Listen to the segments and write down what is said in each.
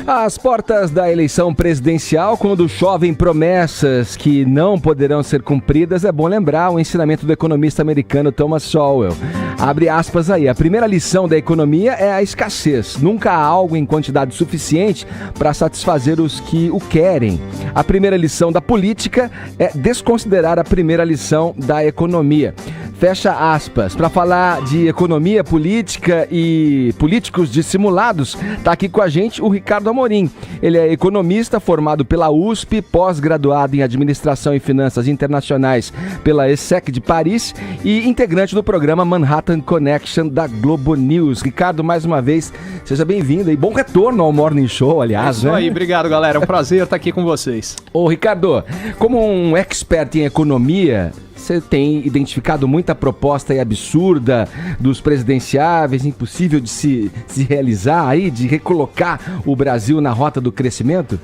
Às portas da eleição presidencial, quando chovem promessas que não poderão ser cumpridas, é bom lembrar o ensinamento do economista americano Thomas Sowell. Abre aspas aí, a primeira lição da economia é a escassez. Nunca há algo em quantidade suficiente para satisfazer os que o querem. A primeira lição da política é desconsiderar a primeira lição da economia. Fecha aspas. Para falar de economia, política e políticos dissimulados, está aqui com a gente o Ricardo Amorim. Ele é economista formado pela USP, pós-graduado em Administração e Finanças Internacionais pela ESSEC de Paris e integrante do programa Manhattan Connection da Globo News. Ricardo, mais uma vez, seja bem-vindo e bom retorno ao Morning Show, aliás. Isso aí, obrigado, galera. É um prazer estar aqui com vocês. Ô, Ricardo, como um expert em economia, você tem identificado muita proposta aí absurda dos presidenciáveis, impossível de se realizar aí, de recolocar o Brasil na rota do crescimento?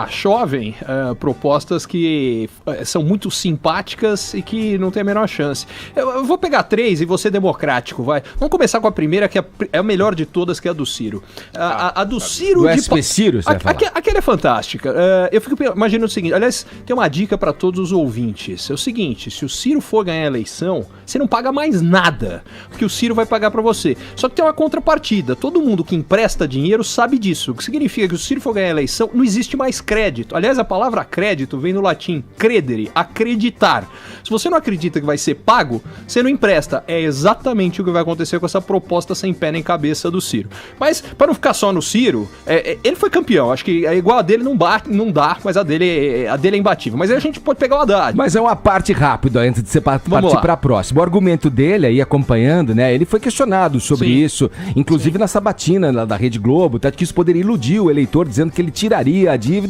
Chovem propostas que são muito simpáticas e que não tem a menor chance. Eu vou pegar três e vou ser democrático, vai. Vamos começar com a primeira, que é a melhor de todas, que é a do Ciro. A do Ciro... Do SP Ciro, você vai falar. Aquela é fantástica. Eu fico imaginando o seguinte, aliás, tem uma dica para todos os ouvintes. É o seguinte, se o Ciro for ganhar a eleição, você não paga mais nada, porque o Ciro vai pagar para você. Só que tem uma contrapartida. Todo mundo que empresta dinheiro sabe disso. O que significa que se o Ciro for ganhar a eleição, não existe mais crédito. Aliás, a palavra crédito vem do latim credere, acreditar. Se você não acredita que vai ser pago, você não empresta. É exatamente o que vai acontecer com essa proposta sem pé nem cabeça do Ciro. Mas, para não ficar só no Ciro, ele foi campeão. Acho que igual a dele não dá, mas a dele é imbatível. Mas aí a gente pode pegar o Haddad. Mas é uma parte rápida antes de você partir para a próxima. O argumento dele aí, acompanhando, né? Ele foi questionado sobre isso, inclusive na sabatina da Rede Globo, tá, que isso poderia iludir o eleitor, dizendo que ele tiraria a dívida.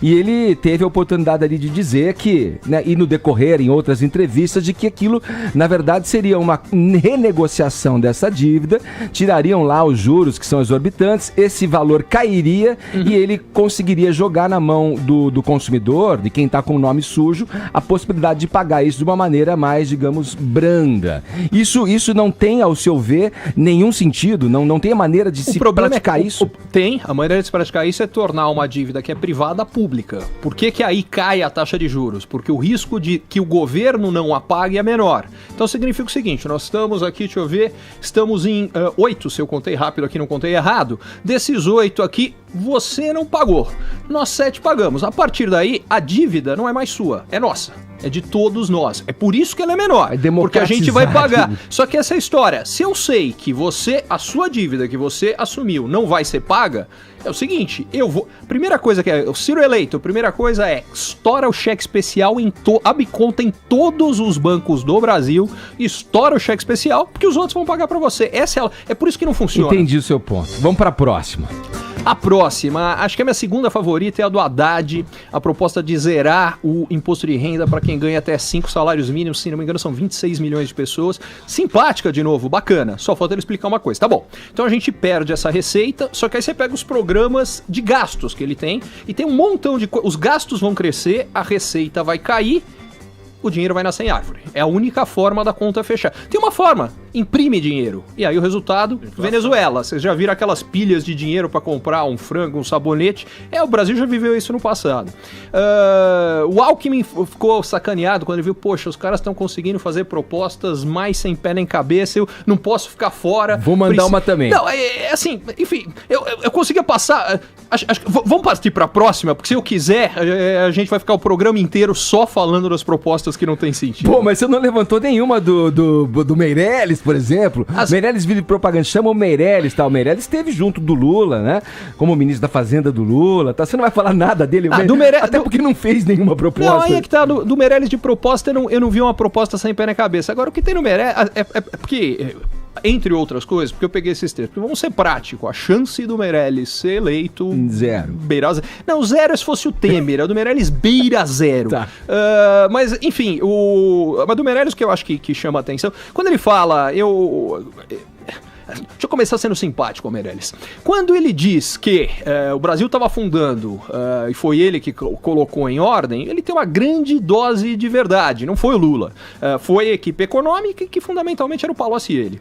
E ele teve a oportunidade ali de dizer que, né, e no decorrer em outras entrevistas, de que aquilo, na verdade, seria uma renegociação dessa dívida, tirariam lá os juros que são exorbitantes, esse valor cairia e ele conseguiria jogar na mão do consumidor, de quem está com o nome sujo, a possibilidade de pagar isso de uma maneira mais, digamos, branda. Isso não tem, ao seu ver, nenhum sentido, não tem a maneira de se praticar isso? A maneira de se praticar isso é tornar uma dívida que é privada pública. Por que aí cai a taxa de juros? Porque o risco de que o governo não a pague é menor. Então significa o seguinte, nós estamos aqui, deixa eu ver, estamos em 8, se eu contei rápido aqui, não contei errado. Desses 8 aqui, você não pagou. Nós 7 pagamos. A partir daí, a dívida não é mais sua, é nossa. É de todos nós. É por isso que ela é menor. Porque a gente vai pagar. Só que essa história, se eu sei que a sua dívida que você assumiu não vai ser paga, é o seguinte, primeira coisa que é, o Ciro eleito, a primeira coisa é, estoura o cheque especial, abre conta em todos os bancos do Brasil, estoura o cheque especial, porque os outros vão pagar pra você. É por isso que não funciona. Entendi o seu ponto. Vamos pra próxima. A próxima, acho que a minha segunda favorita é a do Haddad, a proposta de zerar o imposto de renda para quem ganha até 5 salários mínimos, se não me engano são 26 milhões de pessoas. Simpática de novo, bacana, só falta ele explicar uma coisa, tá bom. Então a gente perde essa receita, só que aí você pega os programas de gastos que ele tem, e tem um montão de coisas, os gastos vão crescer, a receita vai cair, o dinheiro vai nascer em árvore. É a única forma da conta fechar. Tem uma forma, imprime dinheiro. E aí o resultado, Venezuela. Vocês já viram aquelas pilhas de dinheiro para comprar um frango, um sabonete? O Brasil já viveu isso no passado. O Alckmin ficou sacaneado quando ele viu, poxa, os caras estão conseguindo fazer propostas mais sem pé nem cabeça, eu não posso ficar fora. Vou mandar uma também. Não, assim, enfim, eu conseguia passar... Vamos partir para a próxima, porque se eu quiser, a gente vai ficar o programa inteiro só falando das propostas que não tem sentido. Pô, mas você não levantou nenhuma do Meirelles, por exemplo. Meirelles vive propaganda, chama o Meirelles, tá? O Meirelles esteve junto do Lula, né? Como ministro da Fazenda do Lula, tá? Você não vai falar nada dele, até porque não fez nenhuma proposta. Não, aí é que tá, do Meirelles de proposta, eu não vi uma proposta sem pé na cabeça. Agora, o que tem no Meirelles é porque... Entre outras coisas, porque eu peguei esses textos. Vamos ser práticos. A chance do Meirelles ser eleito... Zero. Beira zero. Não, zero é se fosse o Temer. A do Meirelles beira zero. Tá. Mas, enfim, a do Meirelles que eu acho que chama a atenção. Quando ele fala, Deixa eu começar sendo simpático, Meirelles. Quando ele diz que o Brasil estava afundando e foi ele que colocou em ordem, ele tem uma grande dose de verdade. Não foi o Lula. Foi a equipe econômica que fundamentalmente era o Palocci e ele.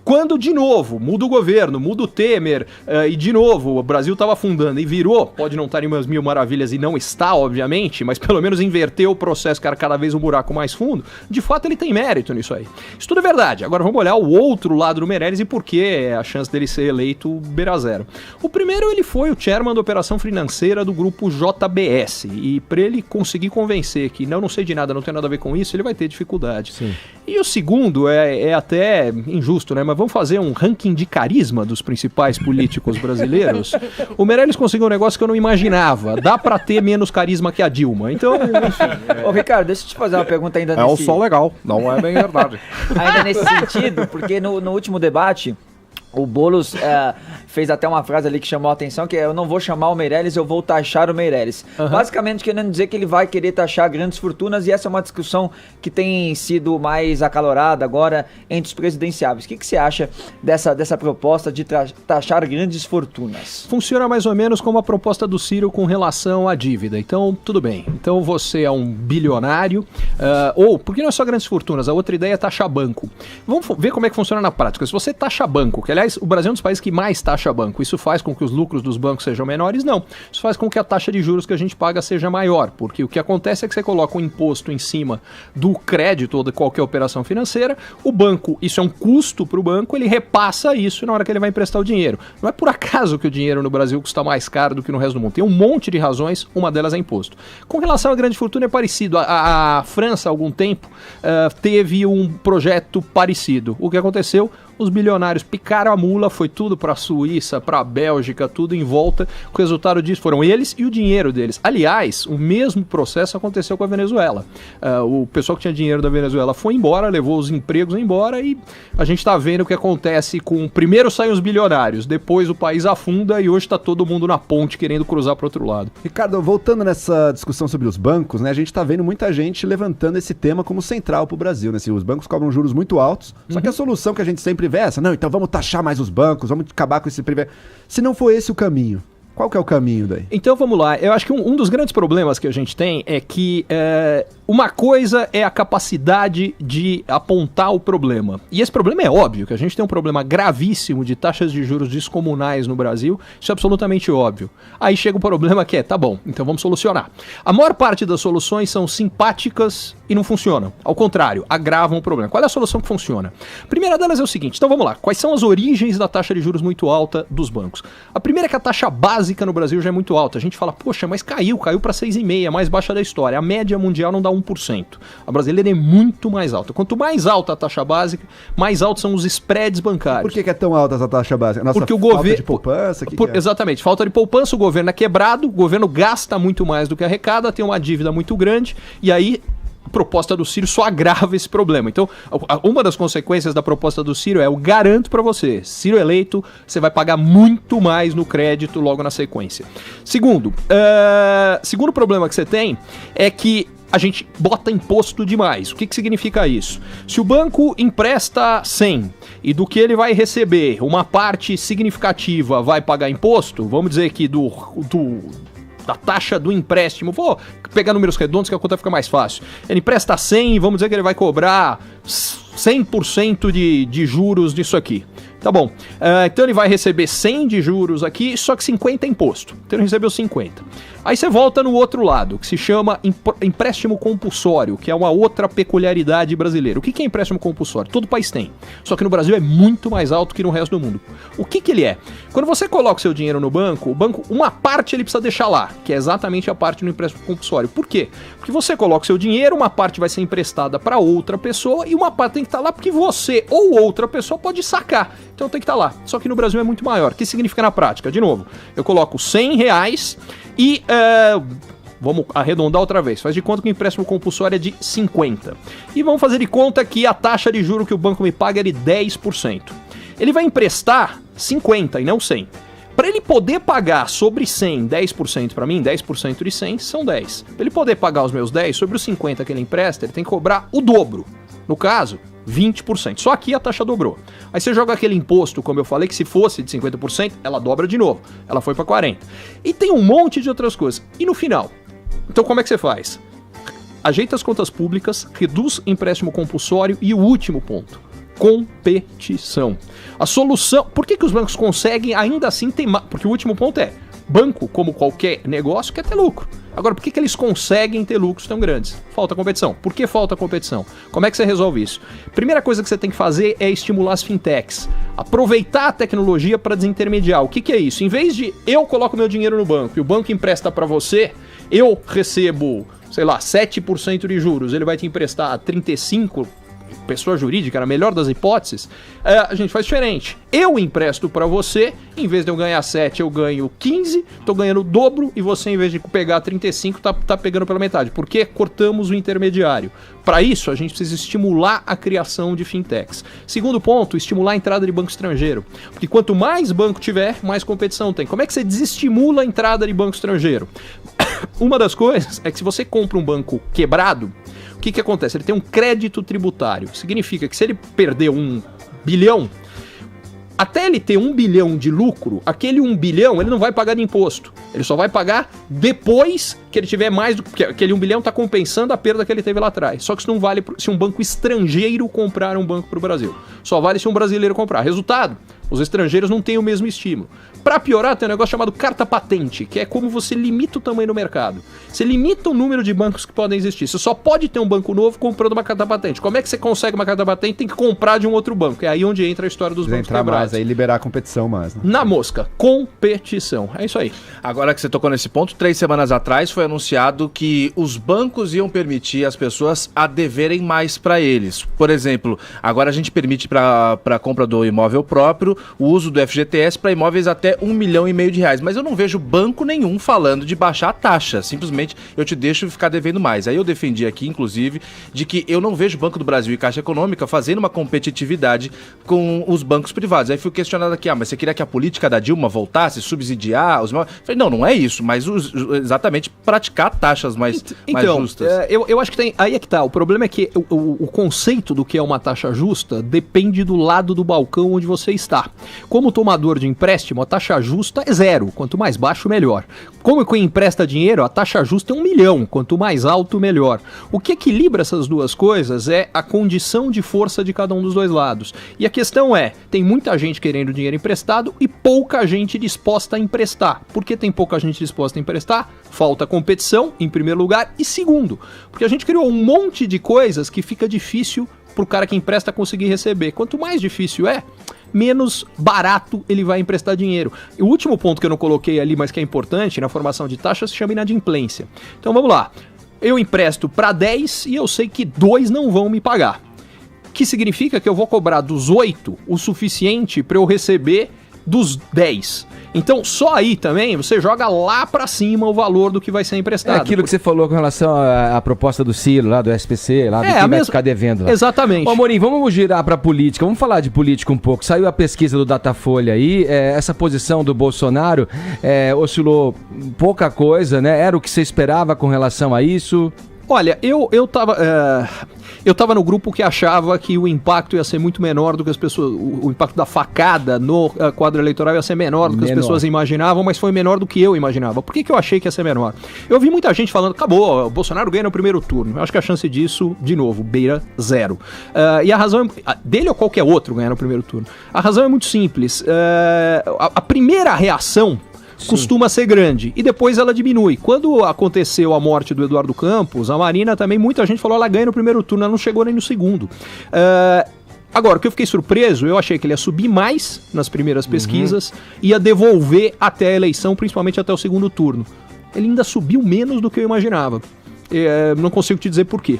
Quando, de novo, muda o governo, muda o Temer, e de novo, o Brasil estava afundando e virou, pode não estar em umas mil maravilhas e não está, obviamente, mas pelo menos inverteu o processo, que era cada vez um buraco mais fundo, de fato ele tem mérito nisso aí. Isso tudo é verdade. Agora vamos olhar o outro lado do Meirelles e por que a chance dele ser eleito beira zero. O primeiro, ele foi o chairman da operação financeira do grupo JBS, e para ele conseguir convencer que não sei de nada, não tem nada a ver com isso, ele vai ter dificuldade. Sim. E o segundo é até injusto, né? Mas vamos fazer um ranking de carisma dos principais políticos brasileiros. O Meirelles conseguiu um negócio que eu não imaginava. Dá pra ter menos carisma que a Dilma. Então, enfim. Ô, Ricardo, deixa eu te fazer uma pergunta ainda nesse... É o sol legal, não é bem verdade. Ainda nesse sentido, porque no último debate, o Boulos fez até uma frase ali que chamou a atenção, que é: eu não vou chamar o Meirelles, eu vou taxar o Meirelles. Basicamente querendo dizer que ele vai querer taxar grandes fortunas, e essa é uma discussão que tem sido mais acalorada agora entre os presidenciáveis. O que você acha dessa proposta de taxar grandes fortunas? Funciona mais ou menos como a proposta do Ciro com relação à dívida. Então, tudo bem. Então você é um bilionário, porque não é só grandes fortunas, a outra ideia é taxar banco. Vamos ver como é que funciona na prática. Se você taxa banco, que aliás o Brasil é um dos países que mais taxa banco, isso faz com que os lucros dos bancos sejam menores? Não. Isso faz com que a taxa de juros que a gente paga seja maior, porque o que acontece é que você coloca um imposto em cima do crédito ou de qualquer operação financeira, o banco, isso é um custo para o banco, ele repassa isso na hora que ele vai emprestar o dinheiro. Não é por acaso que o dinheiro no Brasil custa mais caro do que no resto do mundo. Tem um monte de razões, uma delas é imposto. Com relação à grande fortuna é parecido. A França, há algum tempo, teve um projeto parecido. O que aconteceu? Os bilionários picaram a mula, foi tudo para a Suíça, para a Bélgica, tudo em volta. O resultado disso foram eles e o dinheiro deles. Aliás, o mesmo processo aconteceu com a Venezuela. O pessoal que tinha dinheiro da Venezuela foi embora, levou os empregos embora, e a gente está vendo o que acontece com... Primeiro saem os bilionários, depois o país afunda e hoje está todo mundo na ponte querendo cruzar para o outro lado. Ricardo, voltando nessa discussão sobre os bancos, né, a gente está vendo muita gente levantando esse tema como central para o Brasil, né? Assim, os bancos cobram juros muito altos, só que a solução que a gente sempre vê é essa: não, então vamos taxar mais os bancos, vamos acabar com esse privilégio. Se não for esse o caminho, qual que é o caminho daí? Então vamos lá, eu acho que um dos grandes problemas que a gente tem é que uma coisa é a capacidade de apontar o problema. E esse problema é óbvio, que a gente tem um problema gravíssimo de taxas de juros descomunais no Brasil, isso é absolutamente óbvio. Aí chega o problema que tá bom, então vamos solucionar. A maior parte das soluções são simpáticas e não funcionam. Ao contrário, agravam o problema. Qual é a solução que funciona? A primeira delas é o seguinte, então vamos lá, quais são as origens da taxa de juros muito alta dos bancos? A primeira é que a taxa básica no Brasil já é muito alta. A gente fala, poxa, mas caiu para 6,5%, a mais baixa da história. A média mundial não dá 1%. A brasileira é muito mais alta. Quanto mais alta a taxa básica, mais altos são os spreads bancários. Por que é tão alta essa taxa básica? Nossa, porque o governo... falta de poupança? Exatamente, falta de poupança, o governo é quebrado, o governo gasta muito mais do que arrecada, tem uma dívida muito grande, e aí... A proposta do Ciro só agrava esse problema. Então, uma das consequências da proposta do Ciro é: eu garanto para você, Ciro eleito, você vai pagar muito mais no crédito logo na sequência. Segundo problema que você tem é que a gente bota imposto demais. O que significa isso? Se o banco empresta 100 e do que ele vai receber, uma parte significativa vai pagar imposto, vamos dizer que da taxa do empréstimo, vou pegar números redondos que a conta fica mais fácil. Ele empresta 100 e vamos dizer que ele vai cobrar 100% de juros nisso aqui. Tá bom, então ele vai receber 100 de juros aqui, só que 50 é imposto. Então ele recebeu 50. Aí você volta no outro lado, que se chama empréstimo compulsório, que é uma outra peculiaridade brasileira. O que é empréstimo compulsório? Todo país tem. Só que no Brasil é muito mais alto que no resto do mundo. O que ele é? Quando você coloca o seu dinheiro no banco, o banco, uma parte ele precisa deixar lá, que é exatamente a parte do empréstimo compulsório. Por quê? Porque você coloca o seu dinheiro, uma parte vai ser emprestada para outra pessoa e uma parte tem que estar lá porque você ou outra pessoa pode sacar. Então tem que estar lá. Só que no Brasil é muito maior. O que significa na prática? De novo, eu coloco R$100 e... vamos arredondar outra vez. Faz de conta que o empréstimo compulsório é de 50. E vamos fazer de conta que a taxa de juro que o banco me paga é de 10%. Ele vai emprestar 50 e não 100. Para ele poder pagar sobre 100, 10% para mim, 10% de 100 são 10. Para ele poder pagar os meus 10 sobre os 50 que ele empresta, ele tem que cobrar o dobro. No caso, 20%. Só aqui a taxa dobrou. Aí você joga aquele imposto, como eu falei, que se fosse de 50%, ela dobra de novo. Ela foi para 40%. E tem um monte de outras coisas. E no final? Então como é que você faz? Ajeita as contas públicas, reduz empréstimo compulsório e o último ponto: competição. A solução... Por que os bancos conseguem ainda assim ter... Porque o último ponto é, banco, como qualquer negócio, quer ter lucro. Agora, por que eles conseguem ter lucros tão grandes? Falta competição. Por que falta competição? Como é que você resolve isso? Primeira coisa que você tem que fazer é estimular as fintechs. Aproveitar a tecnologia para desintermediar. O que é isso? Em vez de eu coloco meu dinheiro no banco e o banco empresta para você, eu recebo, sei lá, 7% de juros, ele vai te emprestar 35%, pessoa jurídica, na melhor das hipóteses, a gente faz diferente. Eu empresto para você, em vez de eu ganhar 7, eu ganho 15, tô ganhando o dobro, e você, em vez de pegar 35, tá pegando pela metade. Porque cortamos o intermediário. Para isso, a gente precisa estimular a criação de fintechs. Segundo ponto, estimular a entrada de banco estrangeiro. Porque quanto mais banco tiver, mais competição tem. Como é que você desestimula a entrada de banco estrangeiro? Uma das coisas é que se você compra um banco quebrado, o que acontece? Ele tem um crédito tributário. Significa que se ele perder 1 bilhão, até ele ter 1 bilhão de lucro, aquele 1 bilhão ele não vai pagar de imposto. Ele só vai pagar depois que ele tiver mais do que aquele 1 bilhão está compensando a perda que ele teve lá atrás. Só que isso não vale se um banco estrangeiro comprar um banco para o Brasil. Só vale se um brasileiro comprar. Resultado, os estrangeiros não têm o mesmo estímulo. Para piorar, tem um negócio chamado carta patente, que é como você limita o tamanho do mercado. Você limita o número de bancos que podem existir. Você só pode ter um banco novo comprando uma carta patente. Como é que você consegue uma carta patente? Tem que comprar de um outro banco. É aí onde entra a história dos bancos quebrados. Mais, aí liberar a competição mais. Né? Na mosca, competição. É isso aí. Agora que você tocou nesse ponto, 3 semanas atrás foi anunciado que os bancos iam permitir as pessoas a deverem mais para eles. Por exemplo, agora a gente permite para a compra do imóvel próprio o uso do FGTS para imóveis até R$1,5 milhão de reais. Mas eu não vejo banco nenhum falando de baixar a taxa. Simplesmente eu te deixo ficar devendo mais. Aí eu defendi aqui, inclusive, de que eu não vejo Banco do Brasil e Caixa Econômica fazendo uma competitividade com os bancos privados. Aí fui questionado aqui, mas você queria que a política da Dilma voltasse, subsidiar os imóveis? Falei, não é isso, mas exatamente praticar taxas mais justas. Eu acho que tem... Aí é que tá. O problema é que o conceito do que é uma taxa justa depende do lado do balcão onde você está. Como tomador de empréstimo, a taxa justa é 0. Quanto mais baixo, melhor. Como quem empresta dinheiro, a taxa justa é 1 milhão. Quanto mais alto, melhor. O que equilibra essas duas coisas é a condição de força de cada um dos dois lados. E a questão é, tem muita gente querendo dinheiro emprestado e pouca gente disposta a emprestar. Por que tem pouca gente disposta a emprestar? Falta competição, em primeiro lugar. E segundo, porque a gente criou um monte de coisas que fica difícil pro cara que empresta conseguir receber. Quanto mais difícil é, menos barato ele vai emprestar dinheiro. E o último ponto que eu não coloquei ali, mas que é importante na formação de taxas, se chama inadimplência. Então vamos lá. Eu empresto para 10 e eu sei que 2 não vão me pagar. Que significa que eu vou cobrar dos 8 o suficiente para eu receber dos 10. Então, só aí também você joga lá pra cima o valor do que vai ser emprestado. É aquilo que você falou com relação à proposta do Ciro, lá do SPC, lá do que vai ficar devendo lá. Exatamente. Ô, Amorim, vamos girar pra política, vamos falar de política um pouco. Saiu a pesquisa do Datafolha aí, essa posição do Bolsonaro oscilou pouca coisa, né? Era o que você esperava com relação a isso? Olha, eu tava no grupo que achava que o impacto ia ser muito menor do que as pessoas... O impacto da facada no quadro eleitoral ia ser menor do que as pessoas imaginavam, mas foi menor do que eu imaginava. Por que eu achei que ia ser menor? Eu vi muita gente falando, acabou, o Bolsonaro ganha no primeiro turno. Eu acho que a chance disso, de novo, beira 0. E a razão dele ou qualquer outro ganhar no primeiro turno. A razão é muito simples. A primeira reação costuma ser grande, e depois ela diminui. Quando aconteceu a morte do Eduardo Campos, a Marina também, muita gente falou, ela ganha no primeiro turno, ela não chegou nem no segundo. Agora, o que eu fiquei surpreso, eu achei que ele ia subir mais nas primeiras pesquisas, ia devolver até a eleição, principalmente até o segundo turno. Ele ainda subiu menos do que eu imaginava. Não consigo te dizer por quê.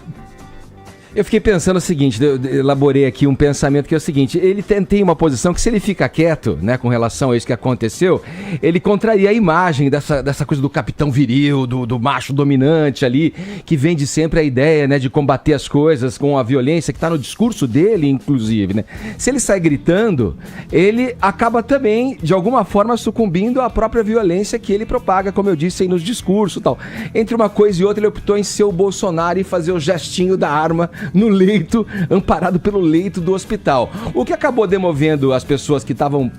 Eu fiquei pensando o seguinte, eu elaborei aqui um pensamento que é o seguinte, ele tem uma posição que se ele fica quieto, né, com relação a isso que aconteceu, ele contraria a imagem dessa coisa do capitão viril, do macho dominante ali, que vende sempre a ideia, né, de combater as coisas com a violência, que está no discurso dele, inclusive, né. Se ele sai gritando, ele acaba também, de alguma forma, sucumbindo à própria violência que ele propaga, como eu disse aí nos discursos e tal. Entre uma coisa e outra, ele optou em ser o Bolsonaro e fazer o gestinho da arma no leito, amparado pelo leito do hospital. O que acabou demovendo as pessoas que estavam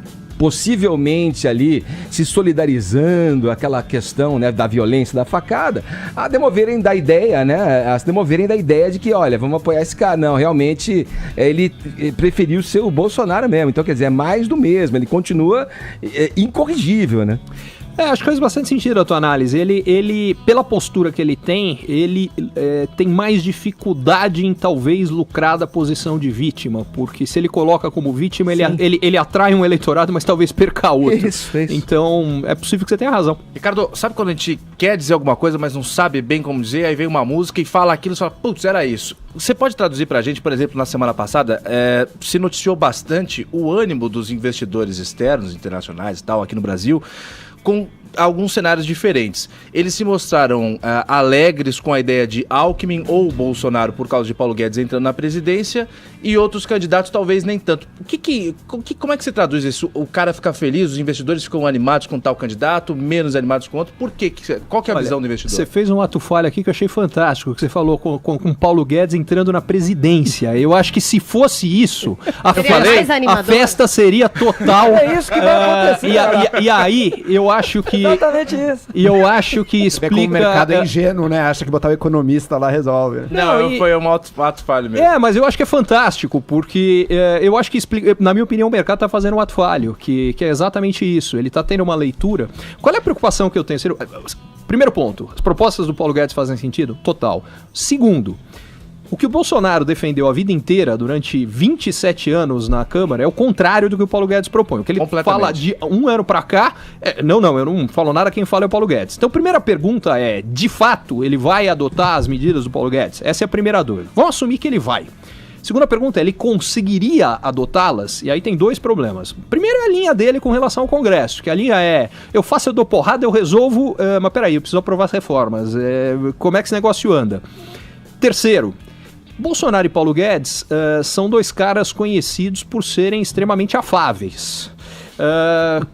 possivelmente ali se solidarizando, aquela questão, né, da violência, da facada, a demoverem da ideia, né, de que, olha, vamos apoiar esse cara. Não, realmente ele preferiu ser o Bolsonaro mesmo. Então, quer dizer, é mais do mesmo, ele continua incorrigível, né? Acho que faz bastante sentido a tua análise. Ele pela postura que ele tem tem mais dificuldade em talvez lucrar da posição de vítima, porque se ele coloca como vítima, ele atrai um eleitorado, mas talvez perca outro. Isso. Então, é possível que você tenha razão. Ricardo, sabe quando a gente quer dizer alguma coisa, mas não sabe bem como dizer, aí vem uma música e fala aquilo e fala, putz, era isso. Você pode traduzir pra gente, por exemplo, na semana passada, se noticiou bastante o ânimo dos investidores externos, internacionais e tal, aqui no Brasil, com alguns cenários diferentes. Eles se mostraram alegres com a ideia de Alckmin ou Bolsonaro por causa de Paulo Guedes entrando na presidência, e outros candidatos talvez nem tanto. Como é que você traduz isso? O cara fica feliz, os investidores ficam animados com tal candidato, menos animados com outro? Por quê? Qual que é a visão do investidor? Você fez um ato falho aqui que eu achei fantástico, que você falou com Paulo Guedes entrando na presidência. Eu acho que se fosse isso, a festa seria total. É isso que vai acontecer. E aí, eu acho que... Exatamente isso. E eu acho que explica... Como o mercado é ingênuo, né? Acha que botar o economista lá resolve. Não, foi um ato falho mesmo. Mas eu acho que é fantástico, porque eu acho que explica... Na minha opinião, o mercado tá fazendo um ato falho, que é exatamente isso. Ele tá tendo uma leitura... Qual é a preocupação que eu tenho? Primeiro ponto, as propostas do Paulo Guedes fazem sentido? Total. Segundo... O que o Bolsonaro defendeu a vida inteira, durante 27 anos na Câmara, é o contrário do que o Paulo Guedes propõe. O que ele fala de um ano pra cá... eu não falo nada, quem fala é o Paulo Guedes. Então, a primeira pergunta é, de fato, ele vai adotar as medidas do Paulo Guedes? Essa é a primeira dúvida. Vamos assumir que ele vai. Segunda pergunta, ele conseguiria adotá-las? E aí tem dois problemas. Primeiro é a linha dele com relação ao Congresso, que a linha é, eu faço, eu dou porrada, eu resolvo, mas peraí, eu preciso aprovar as reformas. Como é que esse negócio anda? Terceiro, Bolsonaro e Paulo Guedes são dois caras conhecidos por serem extremamente afáveis.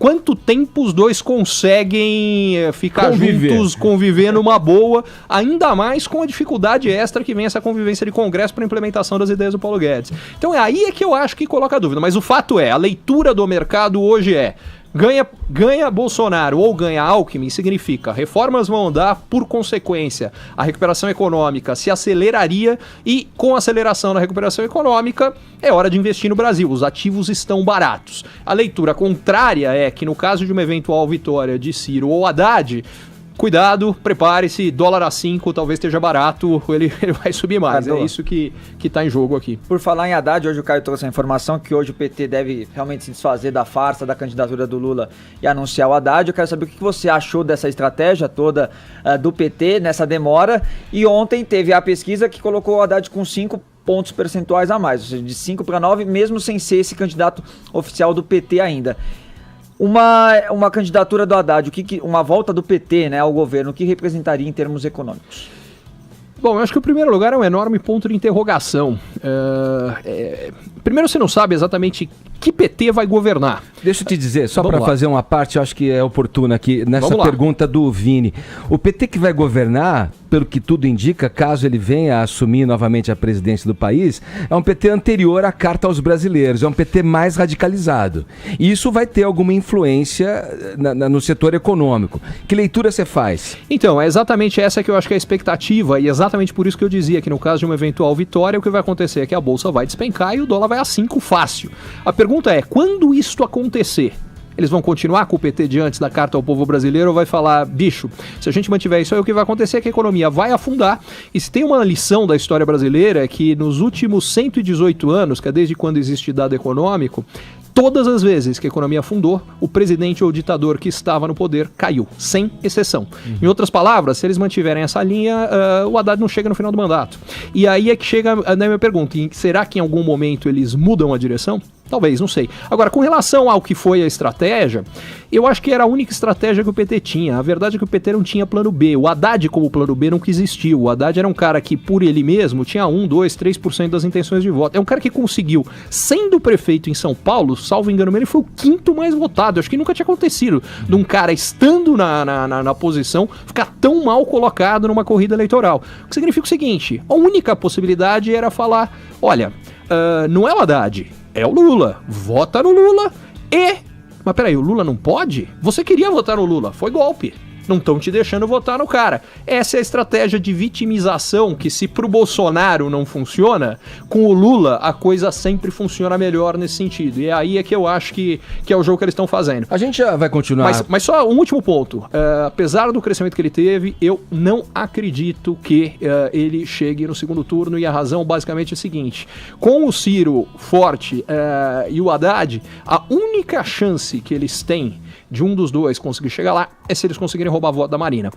Quanto tempo os dois conseguem ficar juntos, conviver numa boa, ainda mais com a dificuldade extra que vem essa convivência de Congresso para a implementação das ideias do Paulo Guedes. Então é aí que eu acho que coloca a dúvida, mas o fato é, a leitura do mercado hoje ganha Bolsonaro ou ganha Alckmin, significa reformas vão andar, por consequência, a recuperação econômica se aceleraria e com a aceleração da recuperação econômica é hora de investir no Brasil, os ativos estão baratos. A leitura contrária é que no caso de uma eventual vitória de Ciro ou Haddad, cuidado, prepare-se, dólar a 5, talvez esteja barato, ele vai subir mais. É isso que tá em jogo aqui. Por falar em Haddad, hoje o Caio trouxe a informação que hoje o PT deve realmente se desfazer da farsa da candidatura do Lula e anunciar o Haddad. Eu quero saber o que você achou dessa estratégia toda do PT, nessa demora. E ontem teve a pesquisa que colocou o Haddad com 5 pontos percentuais a mais, ou seja, de 5 para 9, mesmo sem ser esse candidato oficial do PT ainda. Uma candidatura do Haddad, uma volta do PT, né, ao governo, o que representaria em termos econômicos? Bom, eu acho que o primeiro lugar é um enorme ponto de interrogação. Primeiro, você não sabe exatamente que PT vai governar. Deixa eu te dizer, só para fazer uma parte, eu acho que é oportuna aqui, nessa pergunta do Vini. O PT que vai governar, pelo que tudo indica, caso ele venha a assumir novamente a presidência do país, é um PT anterior à Carta aos Brasileiros, é um PT mais radicalizado. E isso vai ter alguma influência no setor econômico. Que leitura você faz? Então, é exatamente essa que eu acho que é a expectativa, e exatamente por isso que eu dizia que no caso de uma eventual vitória, o que vai acontecer é que a Bolsa vai despencar e o dólar vai a 5 fácil. A pergunta é, quando isto acontecer, eles vão continuar com o PT diante da Carta ao Povo Brasileiro ou vai falar, bicho, se a gente mantiver isso aí, o que vai acontecer é que a economia vai afundar. E se tem uma lição da história brasileira é que nos últimos 118 anos, que é desde quando existe dado econômico, todas as vezes que a economia afundou, o presidente ou o ditador que estava no poder caiu, sem exceção. Em outras palavras, se eles mantiverem essa linha, o Haddad não chega no final do mandato. E aí é que chega a minha pergunta, será que em algum momento eles mudam a direção? Talvez, não sei. Agora, com relação ao que foi a estratégia, eu acho que era a única estratégia que o PT tinha. A verdade é que o PT não tinha plano B. O Haddad como plano B nunca existiu. O Haddad era um cara que, por ele mesmo, tinha 1, 2, 3% das intenções de voto. É um cara que conseguiu, sendo prefeito em São Paulo, salvo engano, ele foi o 5º mais votado. Eu acho que nunca tinha acontecido de um cara estando na posição ficar tão mal colocado numa corrida eleitoral. O que significa o seguinte, a única possibilidade era falar, olha, não é o Haddad, é o Lula, vota no Lula e Mas peraí, o Lula não pode? Você queria votar no Lula, foi golpe. Não estão te deixando votar no cara. Essa é a estratégia de vitimização que, se pro Bolsonaro não funciona, com o Lula a coisa sempre funciona melhor nesse sentido. E aí é que eu acho que é o jogo que eles estão fazendo. A gente já vai continuar. Mas só um último ponto. Apesar do crescimento que ele teve, eu não acredito que ele chegue no segundo turno, e a razão basicamente é a seguinte. Com o Ciro forte e o Haddad, a única chance que eles têm de um dos dois conseguir chegar lá é se eles conseguirem roubar voto da Marina.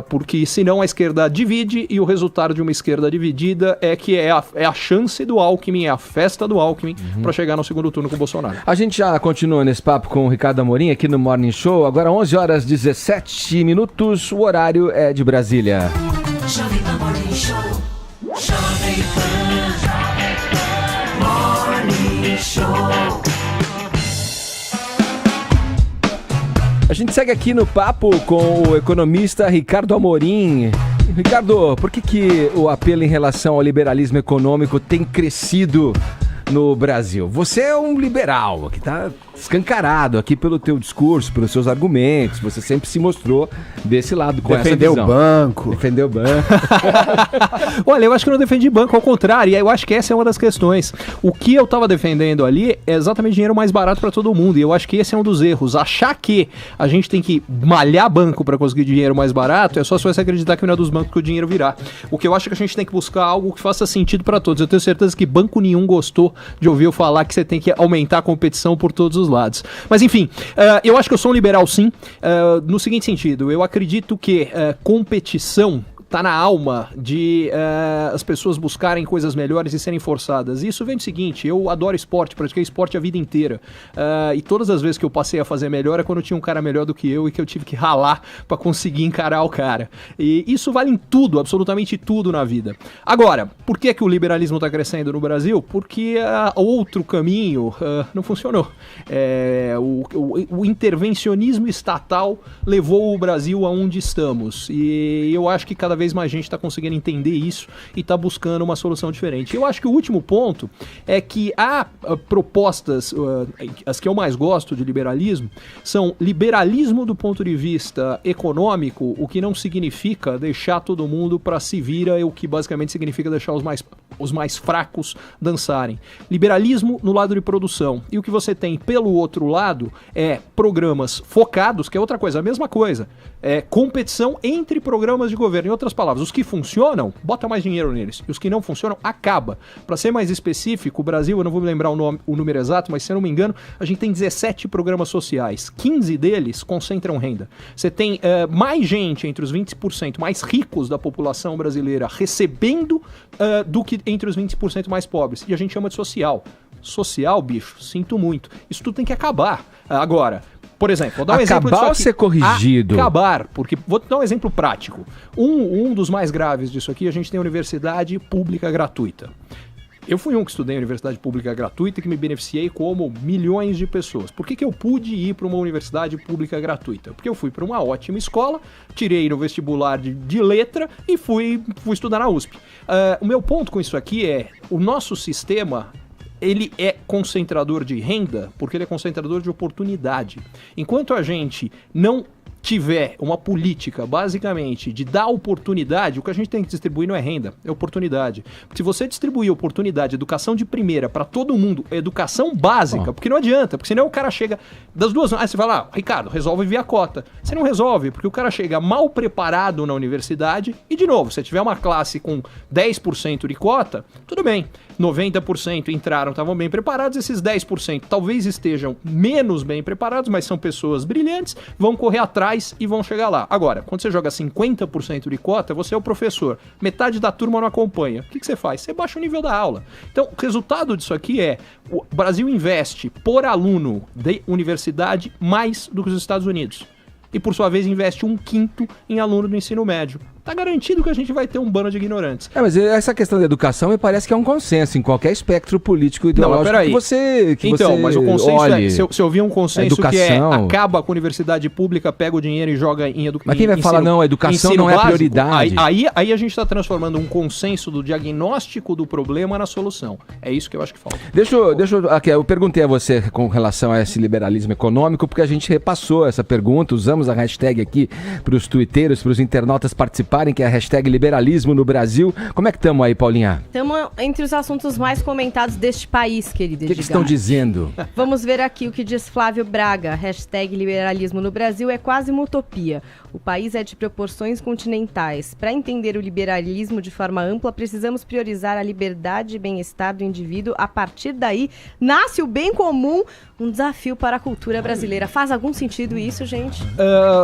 Porque senão a esquerda divide, e o resultado de uma esquerda dividida é que é a chance do Alckmin, é a festa do Alckmin para chegar no segundo turno com o Bolsonaro. A gente já continua nesse papo com o Ricardo Amorim aqui no Morning Show. Agora 11 horas 17 minutos, o horário é de Brasília. Jovem Pan Morning Show. Jovem Pan Morning Show. A gente segue aqui no papo com o economista Ricardo Amorim. Ricardo, por que o apelo em relação ao liberalismo econômico tem crescido no Brasil? Você é um liberal, que está escancarado aqui pelo teu discurso, pelos seus argumentos. Você sempre se mostrou desse lado com essa visão. Defendeu o banco. Defendeu o banco. Olha, eu acho que eu não defendi banco, ao contrário, e eu acho que essa é uma das questões. O que eu estava defendendo ali é exatamente dinheiro mais barato para todo mundo, e eu acho que esse é um dos erros. Achar que a gente tem que malhar banco para conseguir dinheiro mais barato é só se você acreditar que não é dos bancos que o dinheiro virá. O que eu acho é que a gente tem que buscar algo que faça sentido para todos. Eu tenho certeza que banco nenhum gostou de ouvir eu falar que você tem que aumentar a competição por todos os lados. Mas enfim, eu acho que eu sou um liberal sim, no seguinte sentido: eu acredito que competição tá na alma de as pessoas buscarem coisas melhores e serem forçadas. Isso vem do seguinte: eu adoro esporte, pratiquei esporte a vida inteira, e todas as vezes que eu passei a fazer melhor é quando tinha um cara melhor do que eu e que eu tive que ralar para conseguir encarar o cara. E isso vale em tudo, absolutamente tudo na vida. Agora, por que o liberalismo tá crescendo no Brasil? Porque outro caminho não funcionou. O intervencionismo estatal levou o Brasil aonde estamos, e eu acho que cada vez mais gente está conseguindo entender isso e está buscando uma solução diferente. Eu acho que o último ponto é que há propostas, as que eu mais gosto de liberalismo, são liberalismo do ponto de vista econômico, o que não significa deixar todo mundo para se vira, o que basicamente significa deixar os mais fracos dançarem. Liberalismo no lado de produção. E o que você tem pelo outro lado é programas focados, que é outra coisa, a mesma coisa. É competição entre programas de governo. Em outras palavras, os que funcionam, bota mais dinheiro neles. E os que não funcionam, acaba. Para ser mais específico, o Brasil, eu não vou me lembrar o número exato, mas se eu não me engano, a gente tem 17 programas sociais. 15 deles concentram renda. Você tem mais gente entre os 20% mais ricos da população brasileira recebendo do que entre os 20% mais pobres. E a gente chama de social. Social, bicho, sinto muito. Isso tudo tem que acabar. Agora, por exemplo, vou dar um exemplo disso aqui. Acabar ou ser corrigido? Acabar, porque vou dar um exemplo prático. Um dos mais graves disso aqui, a gente tem a universidade pública gratuita. Eu fui um que estudei em universidade pública gratuita, que me beneficiei como milhões de pessoas. Por que eu pude ir para uma universidade pública gratuita? Porque eu fui para uma ótima escola, tirei no vestibular de letra e fui estudar na USP. O meu ponto com isso aqui é, o nosso sistema, ele é concentrador de renda porque ele é concentrador de oportunidade. Enquanto a gente não tiver uma política, basicamente, de dar oportunidade, o que a gente tem que distribuir não é renda, é oportunidade. Se você distribuir oportunidade, educação de primeira para todo mundo, educação básica, porque não adianta, porque senão o cara chega das duas... Aí você vai lá, Ricardo, resolve via cota. Você não resolve, porque o cara chega mal preparado na universidade e, de novo, se tiver uma classe com 10% de cota, tudo bem. 90% entraram, estavam bem preparados, esses 10% talvez estejam menos bem preparados, mas são pessoas brilhantes, vão correr atrás e vão chegar lá. Agora, quando você joga 50% de cota, você é o professor, metade da turma não acompanha. O que você faz? Você baixa o nível da aula. Então, o resultado disso aqui é, o Brasil investe por aluno de universidade mais do que os Estados Unidos. E, por sua vez, investe 1/5 em aluno do ensino médio. tá garantido que a gente vai ter um bando de ignorantes. Mas essa questão da educação me parece que é um consenso em qualquer espectro político ideológico peraí. que você Mas o consenso olhe. se eu vi um consenso que educação. acaba com a universidade pública, pega o dinheiro e joga em educação. Mas quem vai falar, não, a educação não é prioridade? Aí a gente está transformando um consenso do diagnóstico do problema na solução. É isso que eu acho que falta. Eu perguntei a você com relação a esse liberalismo econômico, porque a gente repassou essa pergunta, usamos a hashtag aqui para os tuiteiros, para os internautas participarem, que é a hashtag liberalismo no Brasil. Como é que estamos aí, Paulinha? Estamos entre os assuntos mais comentados deste país, querido O que estão dizendo? Vamos ver aqui o que diz Flávio Braga. Hashtag liberalismo no Brasil é quase uma utopia. O país é de proporções continentais. Para entender o liberalismo de forma ampla, precisamos priorizar a liberdade e bem-estar do indivíduo. A partir daí, nasce o bem comum, um desafio para a cultura brasileira. Faz algum sentido isso, gente?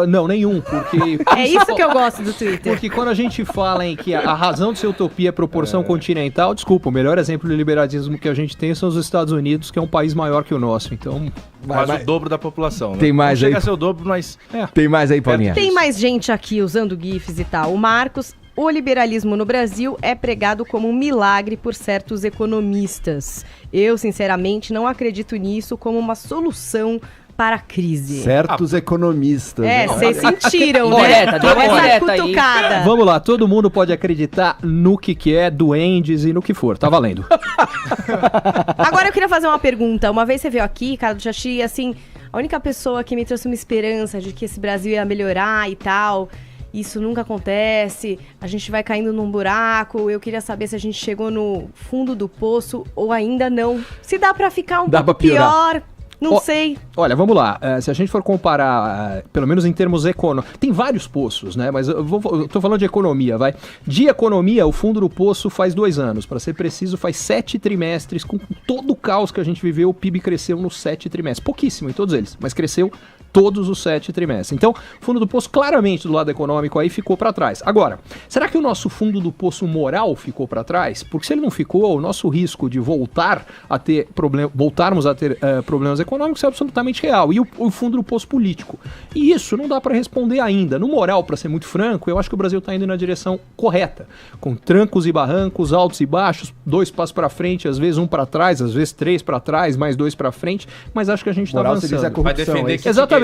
Não, nenhum, porque... É isso que eu gosto do Twitter. Porque quando a gente fala em que a razão de ser utopia é proporção continental, desculpa, o melhor exemplo de liberalismo que a gente tem são os Estados Unidos, que é um país maior que o nosso, então... Quase o dobro da população, né? Tem mais não aí? Chega a ser o dobro, mas... Tem mais aí, Paulinha? Tem mais gente aqui usando GIFs e tal. O Marcos, o liberalismo no Brasil é pregado como um milagre por certos economistas. Eu, sinceramente, não acredito nisso como uma solução para a crise. Certos economistas. Vocês sentiram, né? Direta, deu uma Essa direta aí. cutucada. Vamos lá, todo mundo pode acreditar no que é, duendes e no que for, tá valendo. Agora eu queria fazer uma pergunta. Uma vez você veio aqui, cara do Xaxi, assim, a única pessoa que me trouxe uma esperança de que esse Brasil ia melhorar e tal, isso nunca acontece, a gente vai caindo num buraco, eu queria saber se a gente chegou no fundo do poço ou ainda não. Se dá pra ficar um pouco pior... Não sei. Olha, vamos lá. Se a gente for comparar, pelo menos em termos econômicos, tem vários poços, né? Mas eu tô falando de economia, vai. De economia, o fundo do poço faz 2 anos. Para ser preciso, faz 7 trimestres. Com todo o caos que a gente viveu, o PIB cresceu nos 7 trimestres. Pouquíssimo em todos eles, mas cresceu todos os 7 trimestres. Então, o fundo do poço, claramente, do lado econômico, aí ficou para trás. Agora, será que o nosso fundo do poço moral ficou para trás? Porque se ele não ficou, o nosso risco de voltarmos a ter problemas econômicos é absolutamente real. E o fundo do poço político. E isso não dá para responder ainda. No moral, para ser muito franco, eu acho que o Brasil está indo na direção correta. Com trancos e barrancos, altos e baixos, 2 passos para frente, às vezes 1 para trás, às vezes 3 para trás, mais 2 para frente. Mas acho que a gente está avançando. Vai defender que Exatamente.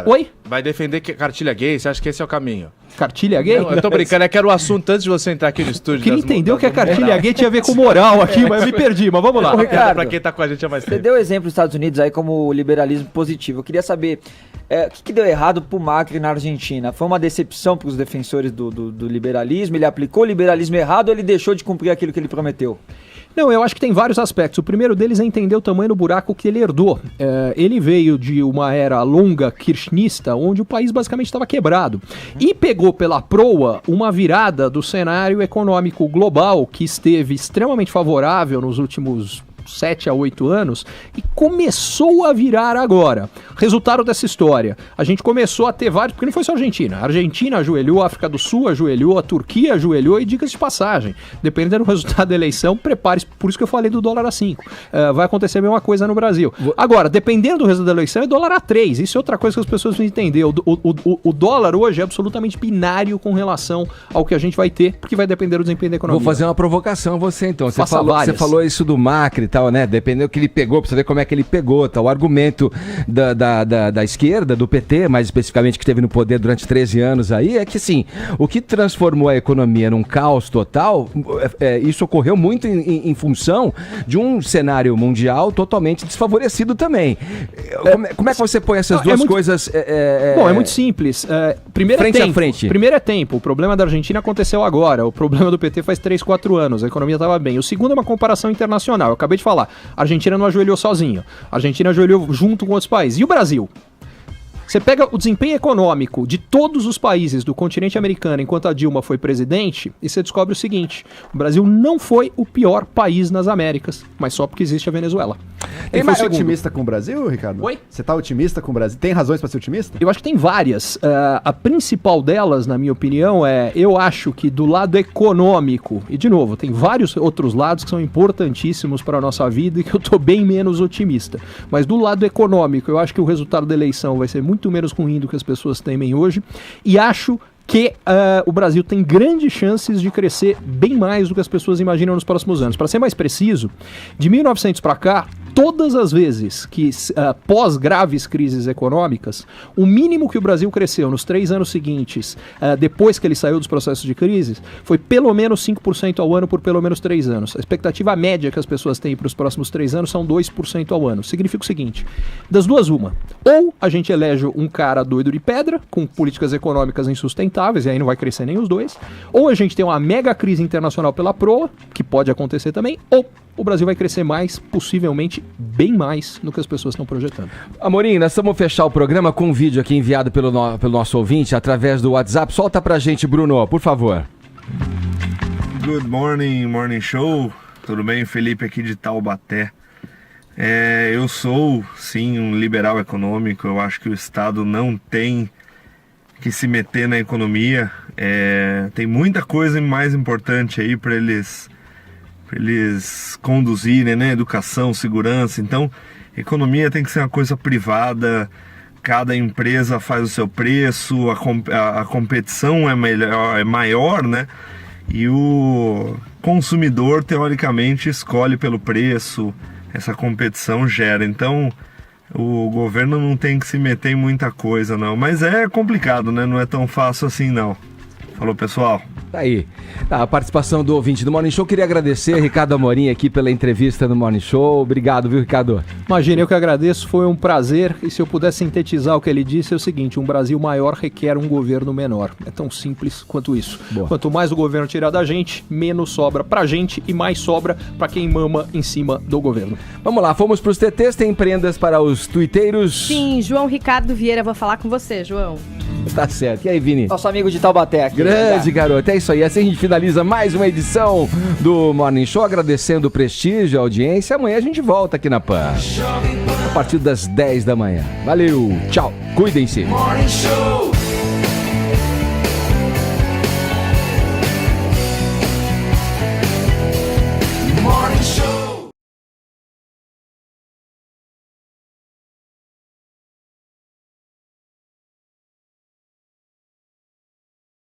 Oi? Vai defender que cartilha gay? Você acha que esse é o caminho? Cartilha gay? Não, eu tô brincando, é que era o assunto antes de você entrar aqui no estúdio. Quem entendeu que a cartilha gay tinha a ver com moral aqui, mas eu me perdi, mas vamos lá. Ô, Ricardo, pra quem tá com a gente há mais Você tempo. deu exemplo dos Estados Unidos aí como liberalismo positivo. Eu queria saber o que deu errado pro Macri na Argentina? Foi uma decepção para os defensores do liberalismo? Ele aplicou o liberalismo errado ou ele deixou de cumprir aquilo que ele prometeu? Não, eu acho que tem vários aspectos. O primeiro deles é entender o tamanho do buraco que ele herdou. Ele veio de uma era longa kirchnista, onde o país basicamente estava quebrado. E pegou pela proa uma virada do cenário econômico global, que esteve extremamente favorável nos últimos 7 a 8 anos e começou a virar agora. Resultado dessa história, a gente começou a ter vários, porque não foi só a Argentina. A Argentina ajoelhou, a África do Sul ajoelhou, a Turquia ajoelhou e dicas de passagem. Dependendo do resultado da eleição, prepare-se, por isso que eu falei do dólar a 5. Vai acontecer a mesma coisa no Brasil. Agora, dependendo do resultado da eleição, é dólar a 3. Isso é outra coisa que as pessoas precisam entender. O dólar hoje é absolutamente binário com relação ao que a gente vai ter, porque vai depender do desempenho da economia. Vou fazer uma provocação a você, então. Você Faça várias. falou isso do Macri, tal, né? Dependendo do que ele pegou, pra você ver como é que ele pegou, tal. O argumento da esquerda, do PT, mais especificamente, que esteve no poder durante 13 anos aí, é que, assim, o que transformou a economia num caos total, isso ocorreu muito em função de um cenário mundial totalmente desfavorecido também. Como é que você põe essas duas coisas? Bom, é muito simples. Primeiro frente é tempo. a frente. Primeiro é tempo. O problema da Argentina aconteceu agora. O problema do PT faz 3, 4 anos. A economia estava bem. O segundo é uma comparação internacional. Eu acabei de falar. A Argentina não ajoelhou sozinho. A Argentina ajoelhou junto com outros países. E o Brasil? Você pega o desempenho econômico de todos os países do continente americano enquanto a Dilma foi presidente e você descobre o seguinte: o Brasil não foi o pior país nas Américas, mas só porque existe a Venezuela. Tem mais otimista com o Brasil, Ricardo? Oi? Você tá otimista com o Brasil? Tem razões pra ser otimista? Eu acho que tem várias. A principal delas, na minha opinião, eu acho que do lado econômico, e de novo, tem vários outros lados que são importantíssimos para a nossa vida e que eu tô bem menos otimista. Mas do lado econômico, eu acho que o resultado da eleição vai ser muito menos ruim do que as pessoas temem hoje. E acho que o Brasil tem grandes chances de crescer bem mais do que as pessoas imaginam nos próximos anos. Para ser mais preciso, de 1900 para cá, todas as vezes que, pós graves crises econômicas, o mínimo que o Brasil cresceu nos 3 anos seguintes, depois que ele saiu dos processos de crise, foi pelo menos 5% ao ano por pelo menos 3 anos. A expectativa média que as pessoas têm para os próximos 3 anos são 2% ao ano. Significa o seguinte, das duas uma, ou a gente elege um cara doido de pedra, com políticas econômicas insustentáveis, e aí não vai crescer nem os dois, ou a gente tem uma mega crise internacional pela proa, que pode acontecer também, ou o Brasil vai crescer mais, possivelmente bem mais do que as pessoas estão projetando. Amorim, nós vamos fechar o programa com um vídeo aqui enviado pelo nosso ouvinte através do WhatsApp. Solta pra gente, Bruno, por favor. Good morning, morning show. Tudo bem? Felipe aqui de Taubaté. Eu sou, sim, um liberal econômico. Eu acho que o Estado não tem que se meter na economia. Tem muita coisa mais importante aí para eles conduzirem, né? Educação, segurança. Então, economia tem que ser uma coisa privada. Cada empresa faz o seu preço, a competição é maior, né? E o consumidor, teoricamente, escolhe pelo preço. Essa competição gera. Então, o governo não tem que se meter em muita coisa, não. Mas é complicado, né? Não é tão fácil assim, não. Falou, pessoal. Tá aí. A participação do ouvinte do Morning Show. Queria agradecer Ricardo Amorim aqui pela entrevista no Morning Show. Obrigado, viu, Ricardo? Imagina, eu que agradeço. Foi um prazer. E se eu puder sintetizar o que ele disse, é o seguinte: um Brasil maior requer um governo menor. É tão simples quanto isso. Boa. Quanto mais o governo tirar da gente, menos sobra pra gente e mais sobra pra quem mama em cima do governo. Vamos lá, fomos pros TTs. Tem prendas para os tuiteiros? Sim, João Ricardo Vieira, vou falar com você, João. Tá certo. E aí, Vini? Nosso amigo de Taubaté aqui. Grande garoto, é isso aí. Assim a gente finaliza mais uma edição do Morning Show, agradecendo o prestígio, a audiência. Amanhã a gente volta aqui na PAN, a partir das 10 da manhã. Valeu, tchau, cuidem-se. Morning Show.